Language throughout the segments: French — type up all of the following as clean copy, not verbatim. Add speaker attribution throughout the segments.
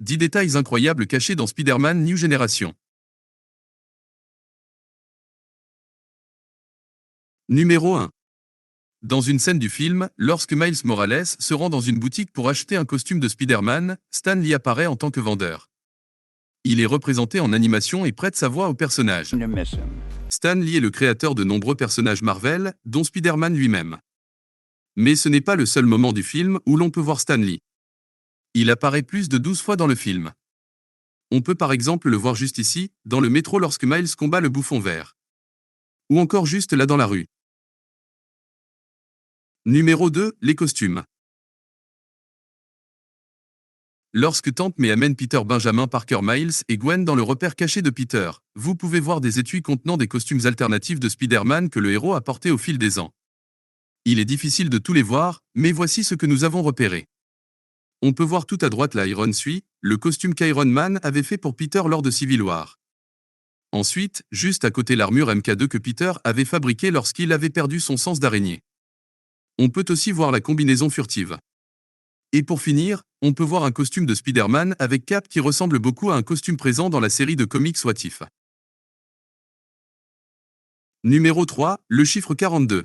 Speaker 1: 10 détails incroyables cachés dans Spider-Man New Generation. Numéro 1. Dans une scène du film, lorsque Miles Morales se rend dans une boutique pour acheter un costume de Spider-Man, Stan Lee apparaît en tant que vendeur. Il est représenté en animation et prête sa voix au personnage. Stan Lee est le créateur de nombreux personnages Marvel, dont Spider-Man lui-même. Mais ce n'est pas le seul moment du film où l'on peut voir Stan Lee. Il apparaît plus de 12 fois dans le film. On peut par exemple le voir juste ici, dans le métro lorsque Miles combat le bouffon vert. Ou encore juste là dans la rue. Numéro 2, les costumes. Lorsque Tante May amène Peter Benjamin Parker Miles et Gwen dans le repère caché de Peter, vous pouvez voir des étuis contenant des costumes alternatifs de Spider-Man que le héros a portés au fil des ans. Il est difficile de tous les voir, mais voici ce que nous avons repéré. On peut voir tout à droite la Iron Suit, le costume qu'Iron Man avait fait pour Peter lors de Civil War. Ensuite, juste à côté l'armure MK2 que Peter avait fabriquée lorsqu'il avait perdu son sens d'araignée. On peut aussi voir la combinaison furtive. Et pour finir, on peut voir un costume de Spider-Man avec Cap qui ressemble beaucoup à un costume présent dans la série de comics What If. Numéro 3, le chiffre 42.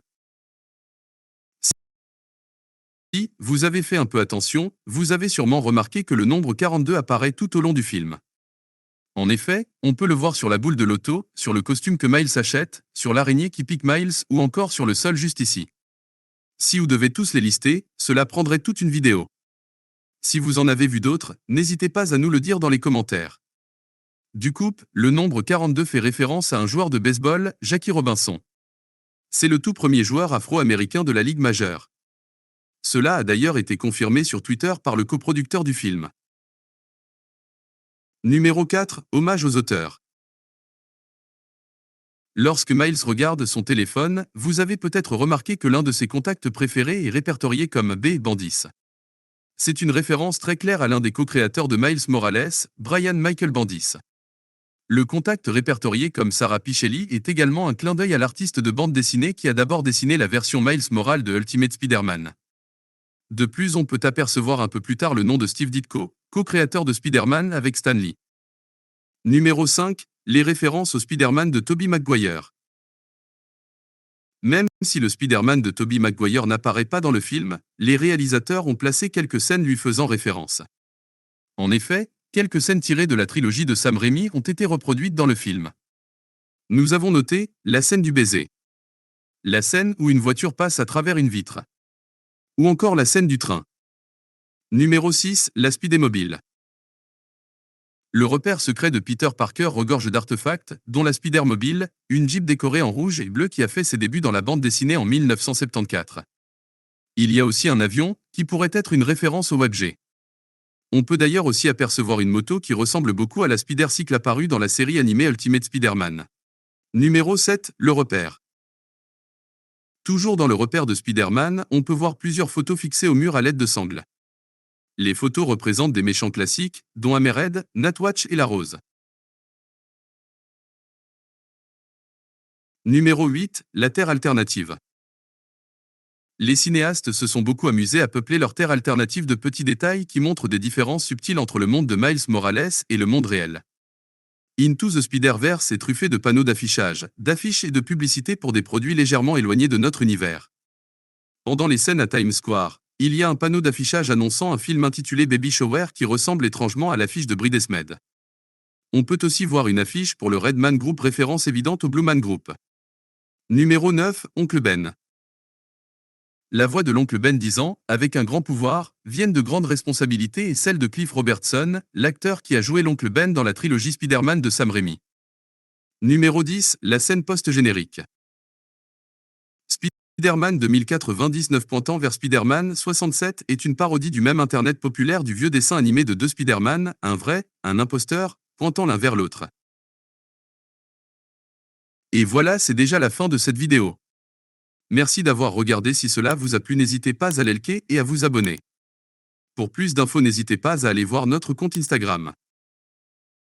Speaker 1: Si vous avez fait un peu attention, vous avez sûrement remarqué que le nombre 42 apparaît tout au long du film. En effet, on peut le voir sur la boule de loto, sur le costume que Miles achète, sur l'araignée qui pique Miles ou encore sur le sol juste ici. Si vous devez tous les lister, cela prendrait toute une vidéo. Si vous en avez vu d'autres, n'hésitez pas à nous le dire dans les commentaires. Du coup, le nombre 42 fait référence à un joueur de baseball, Jackie Robinson. C'est le tout premier joueur afro-américain de la Ligue majeure. Cela a d'ailleurs été confirmé sur Twitter par le coproducteur du film. Numéro 4, hommage aux auteurs. Lorsque Miles regarde son téléphone, vous avez peut-être remarqué que l'un de ses contacts préférés est répertorié comme B. Bendis. C'est une référence très claire à l'un des co-créateurs de Miles Morales, Brian Michael Bendis. Le contact répertorié comme Sarah Pichelli est également un clin d'œil à l'artiste de bande dessinée qui a d'abord dessiné la version Miles Morales de Ultimate Spider-Man. De plus, on peut apercevoir un peu plus tard le nom de Steve Ditko, co-créateur de Spider-Man avec Stan Lee. Numéro 5, les références au Spider-Man de Tobey Maguire. Même si le Spider-Man de Tobey Maguire n'apparaît pas dans le film, les réalisateurs ont placé quelques scènes lui faisant référence. En effet, quelques scènes tirées de la trilogie de Sam Raimi ont été reproduites dans le film. Nous avons noté la scène du baiser, la scène où une voiture passe à travers une vitre, ou encore la scène du train. Numéro 6, la Spidémobile. Le repère secret de Peter Parker regorge d'artefacts, dont la Spider-Mobile, une Jeep décorée en rouge et bleu qui a fait ses débuts dans la bande dessinée en 1974. Il y a aussi un avion, qui pourrait être une référence au WebG. On peut d'ailleurs aussi apercevoir une moto qui ressemble beaucoup à la Spider-Cycle apparue dans la série animée Ultimate Spider-Man. Numéro 7, le repère. Toujours dans le repère de Spider-Man, on peut voir plusieurs photos fixées au mur à l'aide de sangles. Les photos représentent des méchants classiques, dont Hammerhead, Nightwatch et la Rose. Numéro 8, la Terre alternative. Les cinéastes se sont beaucoup amusés à peupler leur Terre alternative de petits détails qui montrent des différences subtiles entre le monde de Miles Morales et le monde réel. Into the Spider-Verse est truffé de panneaux d'affichage, d'affiches et de publicités pour des produits légèrement éloignés de notre univers. Pendant les scènes à Times Square, il y a un panneau d'affichage annonçant un film intitulé Baby Shower qui ressemble étrangement à l'affiche de Bridesmaid. On peut aussi voir une affiche pour le Redman Group, référence évidente au Blue Man Group. Numéro 9, Oncle Ben. La voix de l'oncle Ben disant « Avec un grand pouvoir, viennent de grandes responsabilités » et celle de Cliff Robertson, l'acteur qui a joué l'oncle Ben dans la trilogie Spider-Man de Sam Raimi. Numéro 10, la scène post-générique. Spider-Man 2099 pointant vers Spider-Man 67 est une parodie du même internet populaire du vieux dessin animé de deux Spider-Man, un vrai, un imposteur, pointant l'un vers l'autre. Et voilà, c'est déjà la fin de cette vidéo. Merci d'avoir regardé. Si cela vous a plu, n'hésitez pas à liker et à vous abonner. Pour plus d'infos, n'hésitez pas à aller voir notre compte Instagram.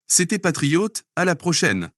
Speaker 1: C'était Patriote, à la prochaine.